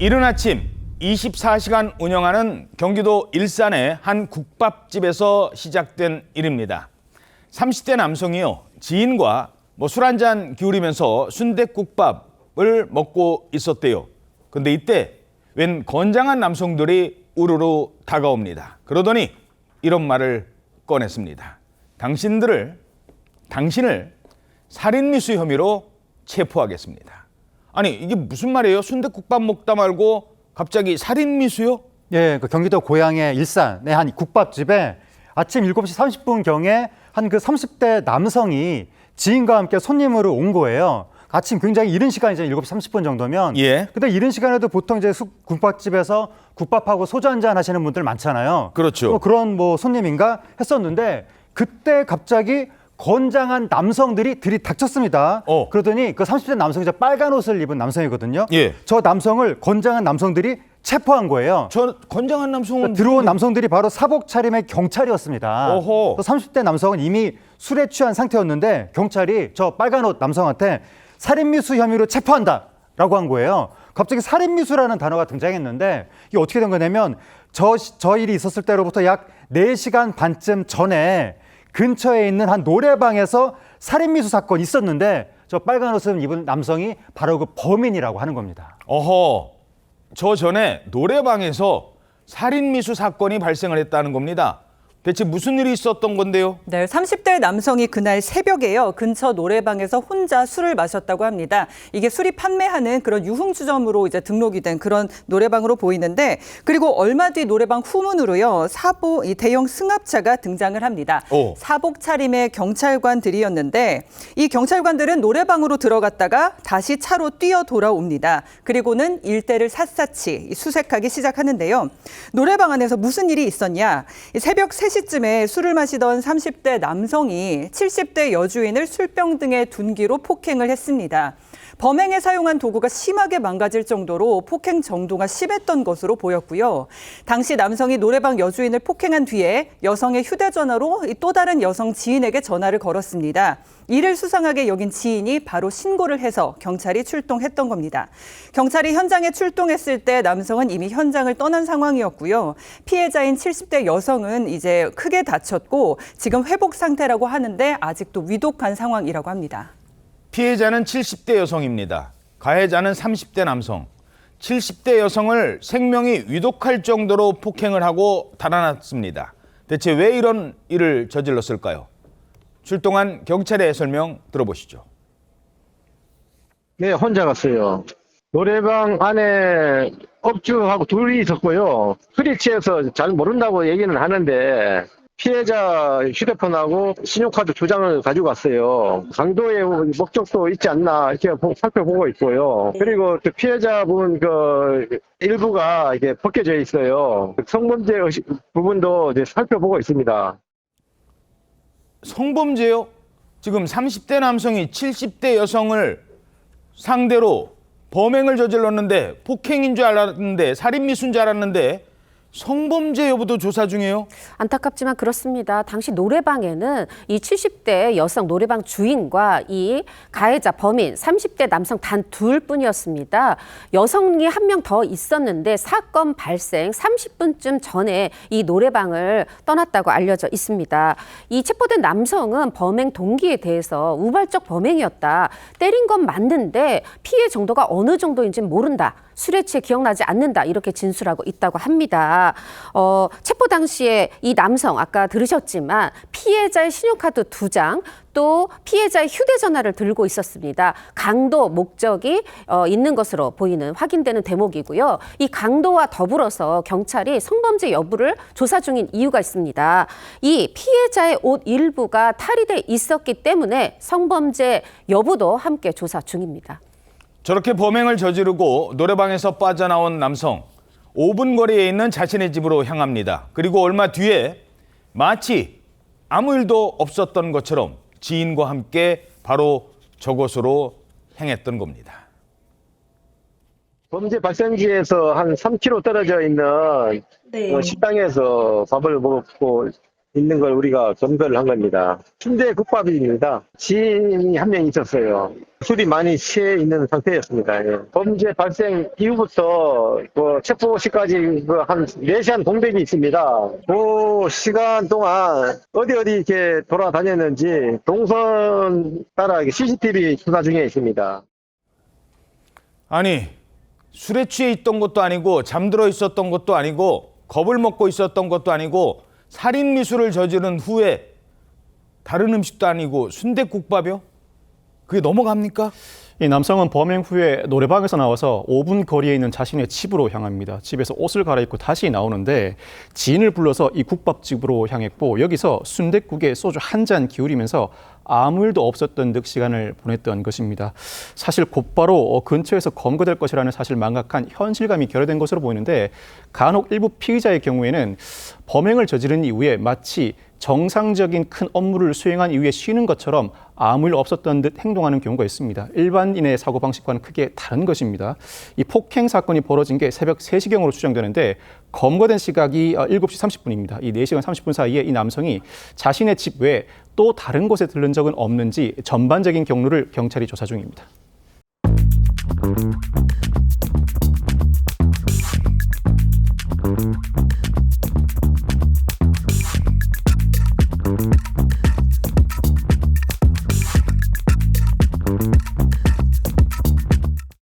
이른 아침 24시간 운영하는 경기도 일산의 한 국밥집에서 시작된 일입니다. 30대 남성이요, 지인과 술 한잔 기울이면서 순댓국밥을 먹고 있었대요. 근데 이때 웬 건장한 남성들이 우르르 다가옵니다. 그러더니 이런 말을 꺼냈습니다. 당신을 살인미수 혐의로 체포하겠습니다. 아니, 이게 무슨 말이에요? 순댓국밥 먹다 말고 갑자기 살인미수요? 예, 그 경기도 고양의 일산의 한 국밥집에 아침 7시 30분경에 한 그 30대 남성이 지인과 함께 손님으로 온 거예요. 아침 굉장히 이른 시간이죠. 7시 30분 정도면. 예. 근데 이른 시간에도 보통 이제 국밥집에서 국밥하고 소주 한잔 하시는 분들 많잖아요. 그렇죠. 그런 손님인가 했었는데 그때 갑자기 건장한 남성들이 들이닥쳤습니다. 그러더니 그 30대 남성이 빨간 옷을 입은 남성이거든요. 예. 저 남성을 건장한 남성들이 체포한 거예요. 저 건장한 남성은 들어온 남성들이 바로 사복 차림의 경찰이었습니다. 어허. 30대 남성은 이미 술에 취한 상태였는데 경찰이 저 빨간 옷 남성한테 살인미수 혐의로 체포한다라고 한 거예요. 갑자기 살인미수라는 단어가 등장했는데 이게 어떻게 된 거냐면 저 일이 있었을 때로부터 약 4시간 반쯤 전에 근처에 있는 한 노래방에서 살인미수 사건이 있었는데 저 빨간 옷을 입은 남성이 바로 그 범인이라고 하는 겁니다. 어허, 저 전에 노래방에서 살인미수 사건이 발생을 했다는 겁니다. 대체 무슨 일이 있었던 건데요? 네, 30대 남성이 그날 새벽에요. 근처 노래방에서 혼자 술을 마셨다고 합니다. 이게 술이 판매하는 그런 유흥주점으로 이제 등록이 된 그런 노래방으로 보이는데, 그리고 얼마 뒤 노래방 후문으로요, 이 대형 승합차가 등장을 합니다. 사복 차림의 경찰관들이었는데 이 경찰관들은 노래방으로 들어갔다가 다시 차로 뛰어 돌아옵니다. 그리고는 일대를 샅샅이 수색하기 시작하는데요. 노래방 안에서 무슨 일이 있었냐? 새벽 3시쯤에 술을 마시던 30대 남성이 70대 여주인을 술병 등의 둔기로 폭행을 했습니다. 범행에 사용한 도구가 심하게 망가질 정도로 폭행 정도가 심했던 것으로 보였고요. 당시 남성이 노래방 여주인을 폭행한 뒤에 여성의 휴대전화로 또 다른 여성 지인에게 전화를 걸었습니다. 이를 수상하게 여긴 지인이 바로 신고를 해서 경찰이 출동했던 겁니다. 경찰이 현장에 출동했을 때 남성은 이미 현장을 떠난 상황이었고요. 피해자인 70대 여성은 이제 크게 다쳤고 지금 회복 상태라고 하는데 아직도 위독한 상황이라고 합니다. 피해자는 70대 여성입니다. 가해자는 30대 남성. 70대 여성을 생명이 위독할 정도로 폭행을 하고 달아났습니다. 대체 왜 이런 일을 저질렀을까요? 출동한 경찰의 설명 들어보시죠. 네, 혼자 갔어요. 노래방 안에 업주하고 둘이 있었고요. 술이 취해서 잘 모른다고 얘기는 하는데 피해자 휴대폰하고 신용카드 2장을 가지고 갔어요. 강도의 목적도 있지 않나 이렇게 살펴보고 있고요. 그리고 그 피해자분 일부가 이게 벗겨져 있어요. 성범죄 부분도 이제 살펴보고 있습니다. 성범죄요? 지금 30대 남성이 70대 여성을 상대로 범행을 저질렀는데 폭행인 줄 알았는데 살인미수인 줄 알았는데 성범죄 여부도 조사 중이에요? 안타깝지만 그렇습니다. 당시 노래방에는 이 70대 여성 노래방 주인과 이 가해자 범인 30대 남성 단 둘뿐이었습니다. 여성이 한 명 더 있었는데 사건 발생 30분쯤 전에 이 노래방을 떠났다고 알려져 있습니다. 이 체포된 남성은 범행 동기에 대해서 우발적 범행이었다. 때린 건 맞는데 피해 정도가 어느 정도인지는 모른다. 술에 취해 기억나지 않는다. 이렇게 진술하고 있다고 합니다. 체포 당시에 이 남성 아까 들으셨지만 피해자의 신용카드 2장 또 피해자의 휴대전화를 들고 있었습니다. 강도 목적이 있는 것으로 보이는 확인되는 대목이고요. 이 강도와 더불어서 경찰이 성범죄 여부를 조사 중인 이유가 있습니다. 이 피해자의 옷 일부가 탈의돼 있었기 때문에 성범죄 여부도 함께 조사 중입니다. 저렇게 범행을 저지르고 노래방에서 빠져나온 남성, 5분 거리에 있는 자신의 집으로 향합니다. 그리고 얼마 뒤에 마치 아무 일도 없었던 것처럼 지인과 함께 바로 저곳으로 향했던 겁니다. 범죄 발생지에서 한 3km 떨어져 있는 식당에서 밥을 먹고 있는 걸 우리가 검거를 한 겁니다. 순대 국밥입니다. 지인이 한 명 있었어요. 술이 많이 취해 있는 상태였습니다. 예. 범죄 발생 이후부터 체포시까지 한 4시간 공백이 있습니다. 그 시간 동안 어디 이렇게 돌아다녔는지 동선 따라 CCTV 조사 중에 있습니다. 아니, 술에 취해 있던 것도 아니고 잠들어 있었던 것도 아니고 겁을 먹고 있었던 것도 아니고 살인 미수를 저지른 후에 다른 음식도 아니고 순댓국밥이요? 그게 넘어갑니까? 이 남성은 범행 후에 노래방에서 나와서 5분 거리에 있는 자신의 집으로 향합니다. 집에서 옷을 갈아입고 다시 나오는데 지인을 불러서 이 국밥집으로 향했고 여기서 순댓국에 소주 한 잔 기울이면서 아무 일도 없었던 듯 시간을 보냈던 것입니다. 사실 곧바로 근처에서 검거될 것이라는 사실 망각한 현실감이 결여된 것으로 보이는데 간혹 일부 피의자의 경우에는 범행을 저지른 이후에 마치 정상적인 큰 업무를 수행한 이후에 쉬는 것처럼 아무 일 없었던 듯 행동하는 경우가 있습니다. 일반인의 사고방식과는 크게 다른 것입니다. 이 폭행 사건이 벌어진 게 새벽 3시경으로 추정되는데 검거된 시각이 7시 30분입니다. 이 4시간 30분 사이에 이 남성이 자신의 집 외에 또 다른 곳에 들른 적은 없는지 전반적인 경로를 경찰이 조사 중입니다.